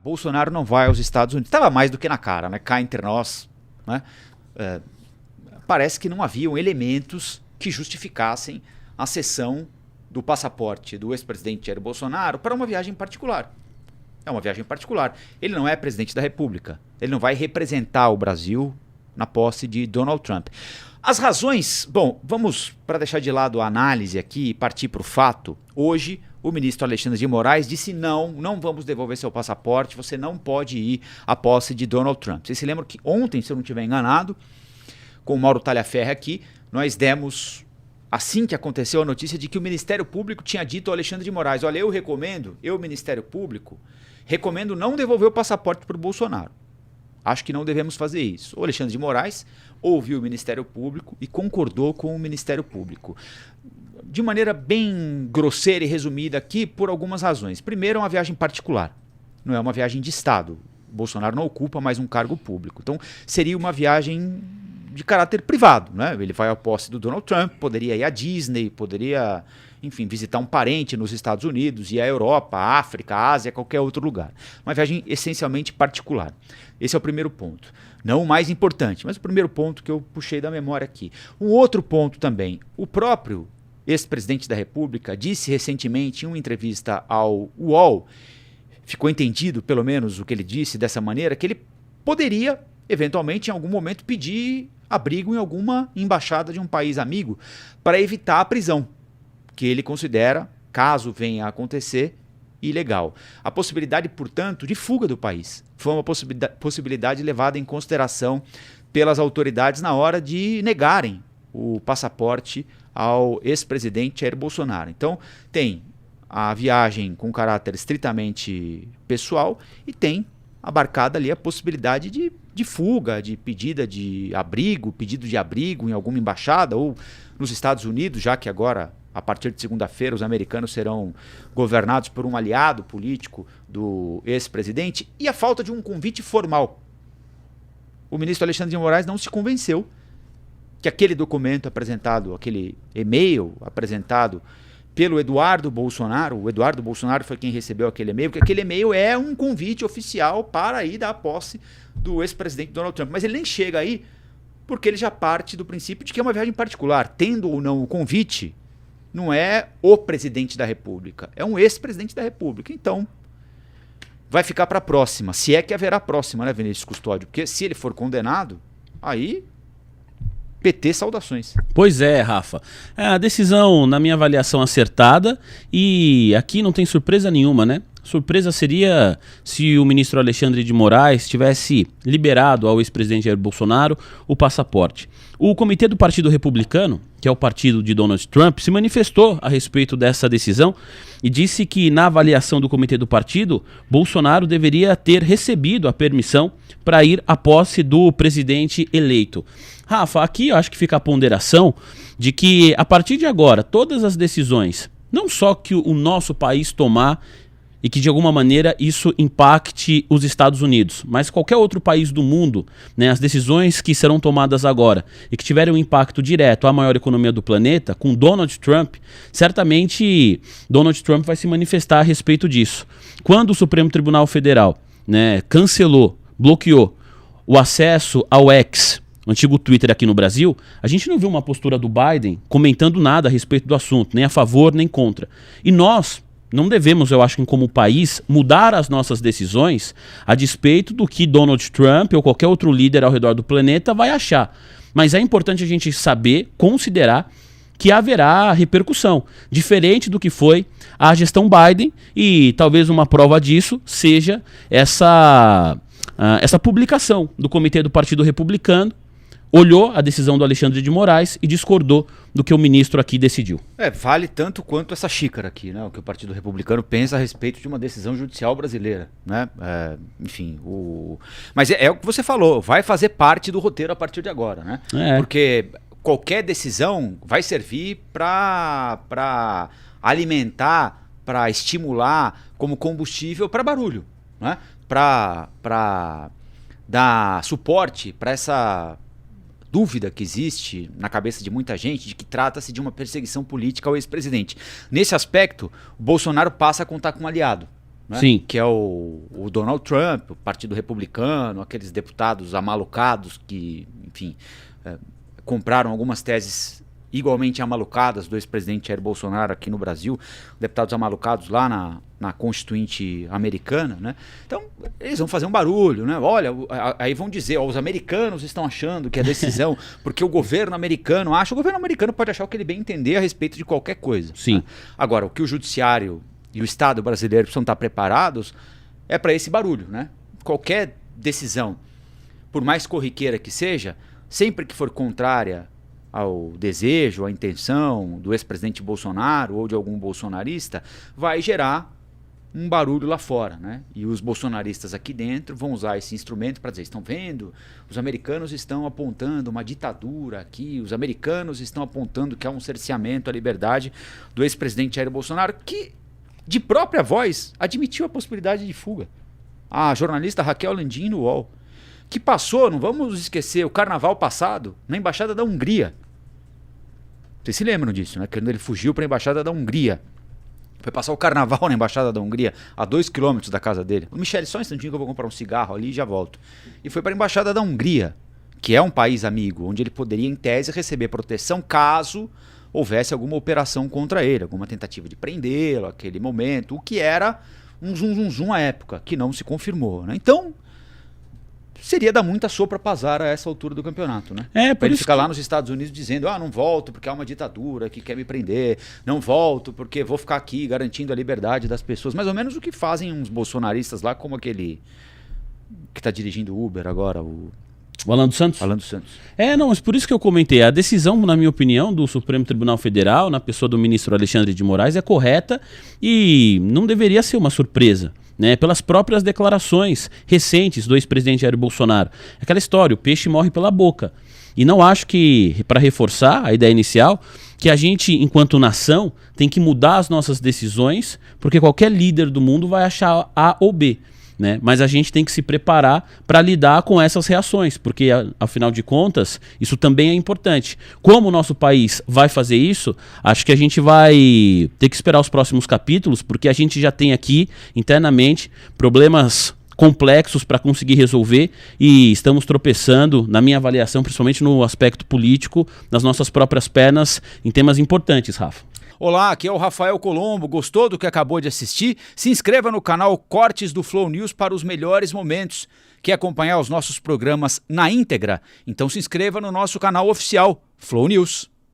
Bolsonaro não vai aos Estados Unidos. Estava mais do que na cara, né? Cá entre nós, né? Parece que não haviam elementos que justificassem a cessão do passaporte do ex-presidente Jair Bolsonaro para uma viagem particular. É uma viagem particular. Ele não é presidente da República. Ele não vai representar o Brasil na posse de Donald Trump. As razões... Bom, vamos, para deixar de lado a análise aqui e partir para o fato. Hoje, o ministro Alexandre de Moraes disse não vamos devolver seu passaporte, você não pode ir à posse de Donald Trump. Vocês se lembram que ontem, se eu não estiver enganado, com o Mauro Talhaferri aqui, nós demos... Assim que aconteceu a notícia de que o Ministério Público tinha dito ao Alexandre de Moraes, olha, eu, Ministério Público, recomendo não devolver o passaporte para o Bolsonaro. Acho que não devemos fazer isso. O Alexandre de Moraes ouviu o Ministério Público e concordou com o Ministério Público. De maneira bem grosseira e resumida aqui, por algumas razões. Primeiro, é uma viagem particular, não é uma viagem de Estado. O Bolsonaro não ocupa mais um cargo público. Então, seria uma viagem de caráter privado, né? Ele vai à posse do Donald Trump, poderia ir à Disney, poderia, enfim, visitar um parente nos Estados Unidos, ir à Europa, à África, à Ásia, qualquer outro lugar. Uma viagem essencialmente particular. Esse é o primeiro ponto. Não o mais importante, mas o primeiro ponto que eu puxei da memória aqui. Um outro ponto também. O próprio ex-presidente da República disse recentemente em uma entrevista ao UOL, ficou entendido, pelo menos o que ele disse dessa maneira, que ele poderia, eventualmente, em algum momento, pedir abrigo em alguma embaixada de um país amigo para evitar a prisão, que ele considera, caso venha a acontecer, ilegal. A possibilidade, portanto, de fuga do país foi uma possibilidade levada em consideração pelas autoridades na hora de negarem o passaporte ao ex-presidente Jair Bolsonaro. Então, tem a viagem com caráter estritamente pessoal e tem abarcada ali a possibilidade de fuga, de pedido de abrigo em alguma embaixada ou nos Estados Unidos, já que agora, a partir de segunda-feira, os americanos serão governados por um aliado político do ex-presidente, e a falta de um convite formal. O ministro Alexandre de Moraes não se convenceu que aquele documento apresentado, aquele e-mail apresentado pelo Eduardo Bolsonaro, o Eduardo Bolsonaro foi quem recebeu aquele e-mail, porque aquele e-mail é um convite oficial para ir dar posse do ex-presidente Donald Trump. Mas ele nem chega aí porque ele já parte do princípio de que é uma viagem particular. Tendo ou não o convite, não é o presidente da República, é um ex-presidente da República. Então, vai ficar para a próxima, se é que haverá próxima, né, Vinícius Custódio? Porque se ele for condenado, aí... PT, saudações. Pois é, Rafa. A decisão, na minha avaliação, acertada, e aqui não tem surpresa nenhuma, né? Surpresa seria se o ministro Alexandre de Moraes tivesse liberado ao ex-presidente Jair Bolsonaro o passaporte. O Comitê do Partido Republicano, que é o partido de Donald Trump, se manifestou a respeito dessa decisão e disse que, na avaliação do Comitê do Partido, Bolsonaro deveria ter recebido a permissão para ir à posse do presidente eleito. Rafa, aqui eu acho que fica a ponderação de que, a partir de agora, todas as decisões, não só que o nosso país tomar e que de alguma maneira isso impacte os Estados Unidos, mas qualquer outro país do mundo, né, as decisões que serão tomadas agora e que tiverem um impacto direto à maior economia do planeta, com Donald Trump, certamente Donald Trump vai se manifestar a respeito disso. Quando o Supremo Tribunal Federal, né, cancelou, bloqueou o acesso ao X, o antigo Twitter aqui no Brasil, a gente não viu uma postura do Biden comentando nada a respeito do assunto, nem a favor nem contra. E nós não devemos, eu acho, como país, mudar as nossas decisões a despeito do que Donald Trump ou qualquer outro líder ao redor do planeta vai achar. Mas é importante a gente saber, considerar que haverá repercussão, diferente do que foi a gestão Biden, e talvez uma prova disso seja essa publicação do Comitê do Partido Republicano, olhou a decisão do Alexandre de Moraes e discordou do que o ministro aqui decidiu. Vale tanto quanto essa xícara aqui, né? O que o Partido Republicano pensa a respeito de uma decisão judicial brasileira, né? Enfim, mas é o que você falou, vai fazer parte do roteiro a partir de agora, né? Porque qualquer decisão vai servir para alimentar, para estimular como combustível para barulho, né? Para dar suporte para essa dúvida que existe na cabeça de muita gente de que trata-se de uma perseguição política ao ex-presidente. Nesse aspecto, o Bolsonaro passa a contar com um aliado. né? Sim. Que é o Donald Trump, o Partido Republicano, aqueles deputados amalucados que, enfim, compraram algumas teses igualmente amalucadas do ex-presidente Jair Bolsonaro aqui no Brasil, deputados amalucados lá na Constituinte americana, né? Então, eles vão fazer um barulho, né? Olha, aí vão dizer, ó, os americanos estão achando que é decisão, porque o governo americano acha, o governo americano pode achar o que ele bem entender a respeito de qualquer coisa. Sim. Né? Agora, o que o judiciário e o Estado brasileiro precisam estar preparados é para esse barulho, né? Qualquer decisão, por mais corriqueira que seja, sempre que for contrária ao desejo, à intenção do ex-presidente Bolsonaro ou de algum bolsonarista, vai gerar um barulho lá fora, né? E os bolsonaristas aqui dentro vão usar esse instrumento para dizer, estão vendo? Os americanos estão apontando uma ditadura aqui, os americanos estão apontando que há um cerceamento à liberdade do ex-presidente Jair Bolsonaro, que, de própria voz, admitiu a possibilidade de fuga. A jornalista Raquel Landim no UOL, que passou, não vamos esquecer, o carnaval passado na Embaixada da Hungria. Vocês se lembram disso, né? Quando ele fugiu para a Embaixada da Hungria. Foi passar o carnaval na Embaixada da Hungria, a 2 quilômetros da casa dele. Michele, só um instantinho que eu vou comprar um cigarro ali e já volto. E foi para a Embaixada da Hungria, que é um país amigo, onde ele poderia, em tese, receber proteção caso houvesse alguma operação contra ele, alguma tentativa de prendê-lo, aquele momento, o que era um zum à época, que não se confirmou, né? Então, seria dar muita sopa para azar a essa altura do campeonato, né? Por ele isso ficar lá nos Estados Unidos dizendo, não volto porque há uma ditadura que quer me prender, não volto porque vou ficar aqui garantindo a liberdade das pessoas. Mais ou menos o que fazem uns bolsonaristas lá, como aquele que está dirigindo o Uber agora, o Alan dos Santos? Alan dos Santos. Mas por isso que eu comentei, a decisão, na minha opinião, do Supremo Tribunal Federal, na pessoa do ministro Alexandre de Moraes, é correta e não deveria ser uma surpresa. Né, pelas próprias declarações recentes do ex-presidente Jair Bolsonaro. Aquela história, o peixe morre pela boca. E não acho que, para reforçar a ideia inicial, que a gente, enquanto nação, tem que mudar as nossas decisões, porque qualquer líder do mundo vai achar A ou B. Né? Mas a gente tem que se preparar para lidar com essas reações, porque, afinal de contas, isso também é importante. Como o nosso país vai fazer isso, acho que a gente vai ter que esperar os próximos capítulos, porque a gente já tem aqui, internamente, problemas complexos para conseguir resolver e estamos tropeçando, na minha avaliação, principalmente no aspecto político, nas nossas próprias pernas, em temas importantes, Rafa. Olá, aqui é o Rafael Colombo. Gostou do que acabou de assistir? Se inscreva no canal Cortes do Flow News para os melhores momentos. Quer acompanhar os nossos programas na íntegra? Então se inscreva no nosso canal oficial, Flow News.